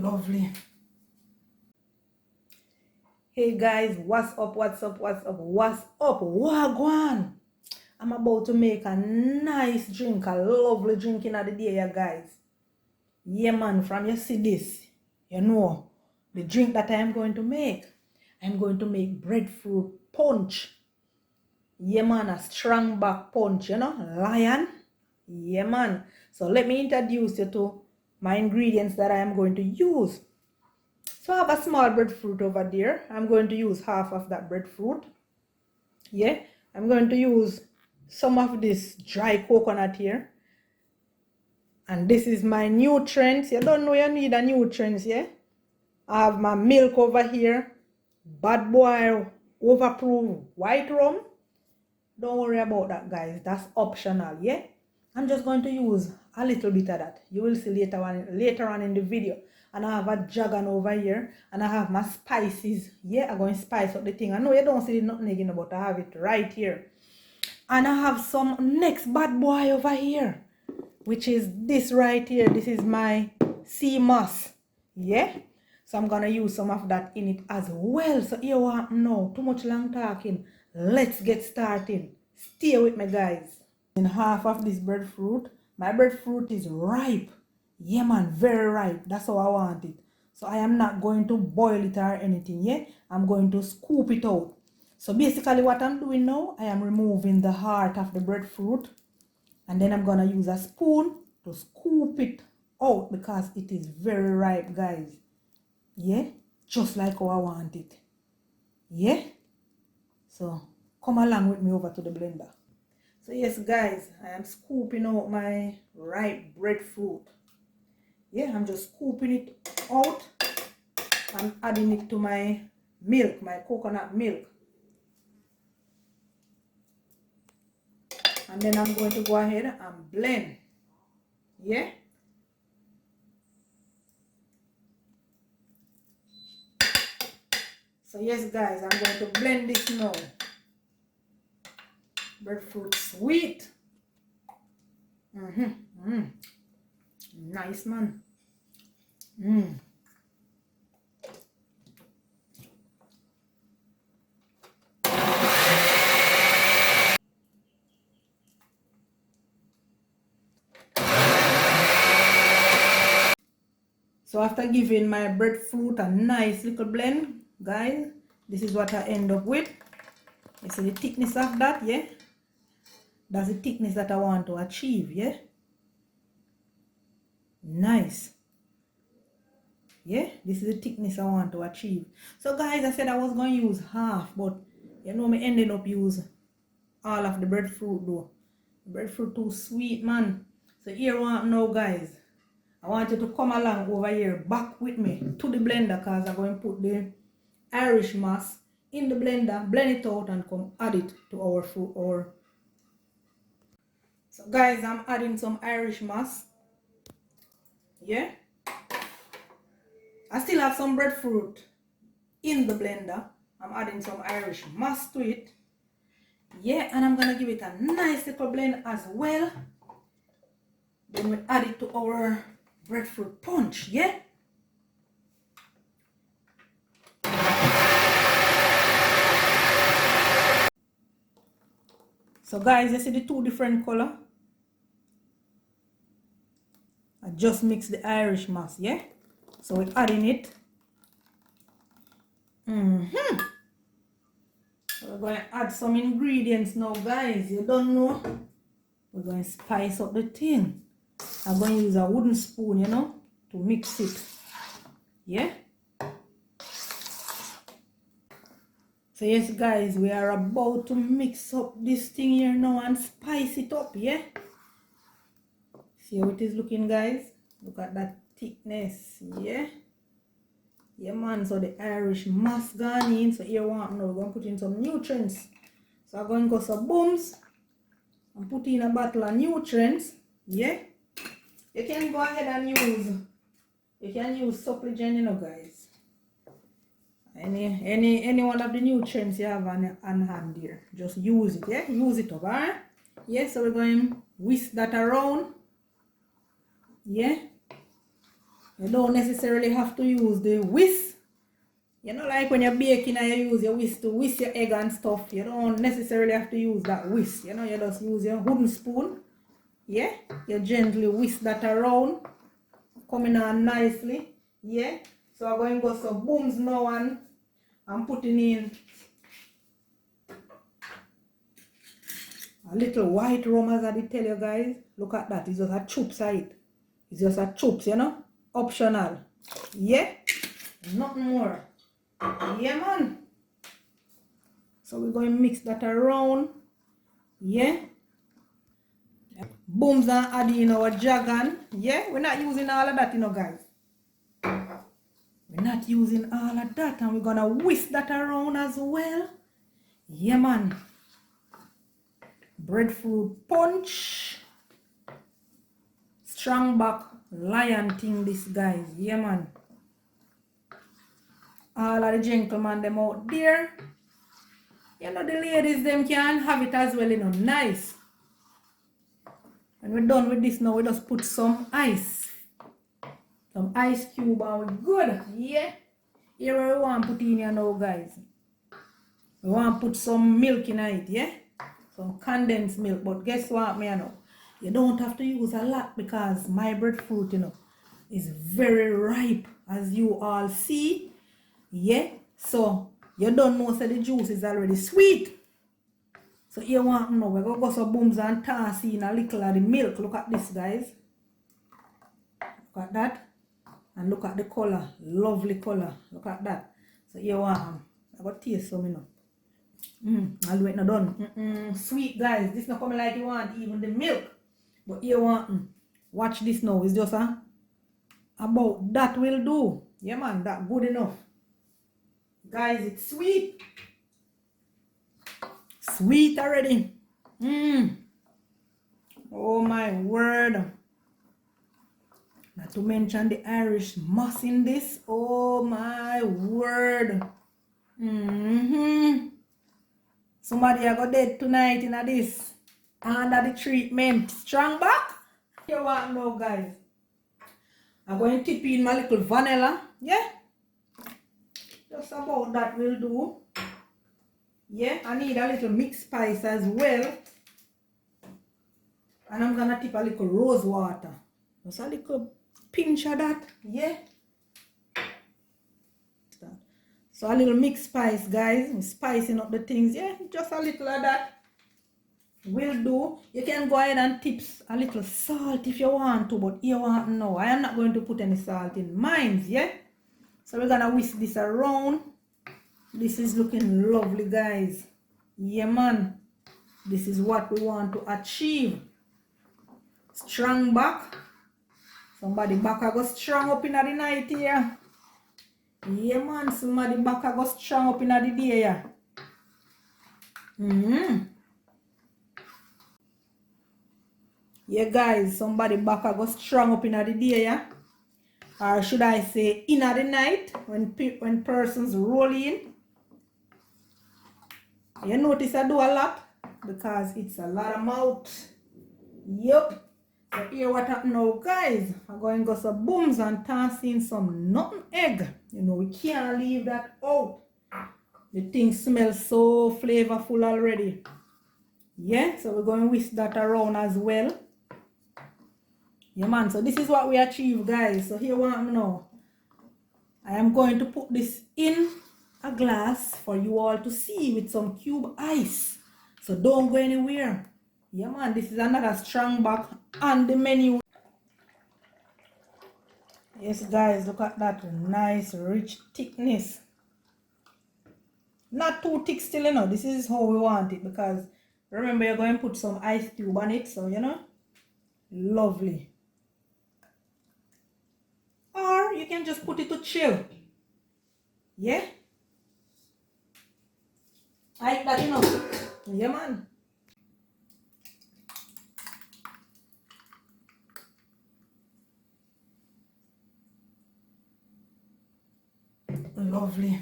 lovely. Hey guys, what's up, what's up, what's up, what's up, wagwan? I'm about to make a nice drink, a lovely drink in the day, yeah guys. Yeah man, from you see this, you know, the drink that I am going to make. I'm going to make breadfruit punch. Yeah man, a strong back punch, you know, lion. Yeah man. So let me introduce you to my ingredients that I am going to use. So I have a small breadfruit over there. I'm going to use half of that breadfruit. Yeah, I'm going to use some of this dry coconut here. And this is my nutrients. You don't know you need a nutrients, yeah? I have my milk over here. Bad boy overproof white rum. Don't worry about that, guys. That's optional, yeah? I'm just going to use a little bit of that. You will see later on in the video. And I have a dragon over here. And I have my spices. Yeah, I'm going to spice up the thing. I know you don't see the nutmeg, but I have it right here. And I have some next bad boy over here, which is this right here. This is my sea moss. Yeah? So I'm going to use some of that in it as well. So you want no too much long talking. Let's get started. Stay with me, guys. In half of this breadfruit, my breadfruit is ripe. Yeah man, very ripe. That's how I want it. So I am not going to boil it or anything, yeah? I'm going to scoop it out. So basically what I'm doing now, I am removing the heart of the breadfruit. And then I'm going to use a spoon to scoop it out because it is very ripe, guys. Yeah? Just like how I want it. Yeah? So come along with me over to the blender. So yes guys, I am scooping out my ripe breadfruit. Yeah, I'm just scooping it out and adding it to my milk, my coconut milk. And then I'm going to go ahead and blend. Yeah? So yes guys, I'm going to blend this now. Breadfruit sweet. Nice man. So after giving my breadfruit a nice little blend, guys, this is what I end up with. You see the thickness of that, yeah? That's the thickness that I want to achieve, yeah? Nice. Yeah, this is the thickness I want to achieve. So guys, I said I was going to use half, but you know me ended up using all of the breadfruit though. Breadfruit too sweet, man. So here want now, guys, I want you to come along over here back with me to the blender because I'm going to put the Irish moss in the blender, blend it out and come add it to our fruit. So guys, I'm adding some Irish moss. Yeah. I still have some breadfruit in the blender. I'm adding some Irish moss to it. Yeah, and I'm gonna give it a nice little blend as well. Then we add it to our breadfruit punch, yeah? So guys, you see the two different color? I just mix the Irish moss, yeah? So we're adding it. So we're going to add some ingredients now, guys. You don't know. We're going to spice up the thing. I'm going to use a wooden spoon, you know, to mix it. Yeah? So yes, guys, we are about to mix up this thing here now and spice it up, yeah? See how it is looking, guys? Look at that thickness, yeah? Yeah, man, so the Irish moss gone in. So here now we're going to put in some nutrients. So I'm going to go some booms and put in a bottle of nutrients, yeah? You can go ahead and use Supligen, you know, guys. Any one of the nutrients you have on hand here, just use it, yeah? Use it up, alright? Yeah, so we're going to whisk that around. Yeah? You don't necessarily have to use the whisk. You know, like when you're baking and you use your whisk to whisk your egg and stuff. You don't necessarily have to use that whisk. You know, you just use your wooden spoon. Yeah, you gently whisk that around. Coming on nicely. Yeah, so I'm going to go some booms now and I'm putting in a little white rum, as I did tell you guys. Look at that. It's just a choop side. It's just a choops, you know. Optional. Yeah. Nothing more. Yeah, man. So we're going to mix that around. Yeah. Booms and add in our jagan. Yeah. We're not using all of that, you know, guys. We're not using all of that. And we're going to whisk that around as well. Yeah, man. Breadfruit punch. Strong back lion thing, this, guys. Yeah, man. All of the gentlemen them out there. You know, the ladies them can have it as well, you know. Nice. And we're done with this now. We just put some ice. Some ice cube and we're good. Yeah. Here we want to put in here now, guys. We want to put some milk in it, yeah? Some condensed milk. But guess what, me, you know? You don't have to use a lot because my breadfruit, you know, is very ripe, as you all see. Yeah? So, you don't know so the juice is already sweet. So, you want to know, we're going to go some booms and toss in a little of the milk. Look at this, guys. Look at that. And look at the color. Lovely color. Look at that. So, you want I got taste some, you know. I'll wait not done. Sweet, guys. This not coming like you want even the milk. But you want watch this now. It's just about that will do. Yeah, man, that good enough. Guys, it's sweet. Sweet already. Oh my word. Not to mention the Irish moss in this. Oh my word. Somebody I got dead tonight in this. Under the treatment. Strong back. You want to know, guys. I'm going to tip in my little vanilla. Yeah. Just about that will do. Yeah. I need a little mixed spice as well. And I'm going to tip a little rose water. Just a little pinch of that. Yeah. So a little mixed spice, guys. I'm spicing up the things. Yeah, just a little of that will do. You can go ahead and tip a little salt if you want to, but you want no. I am not going to put any salt in mine, yeah? So we're gonna whisk this around. This is looking lovely, guys. Yeah, man. This is what we want to achieve. Strong back. Somebody back I go strong up in the night here. Yeah, man, somebody back I go strong up in the day, yeah. Yeah, guys, somebody back I go strong up in the day, yeah. Or should I say, in the night, when persons roll in. You notice I do a lot because it's a lot of mouth. Yup. So here what happened now, guys. I'm going to go some booms and toss in some nutmeg. You know, we can't leave that out. The thing smells so flavorful already. Yeah, so we're going to whisk that around as well. Yeah, man, so this is what we achieve, guys. So here what happened now. I am going to put this in a glass for you all to see with some cube ice. So don't go anywhere. Yeah, man, this is another strong back on the menu. Yes, guys, look at that nice, rich thickness. Not too thick still, you know. This is how we want it because remember you're going to put some ice cube on it, so, you know, lovely. Or you can just put it to chill. Yeah? Like that, you know. Yeah, man. Lovely.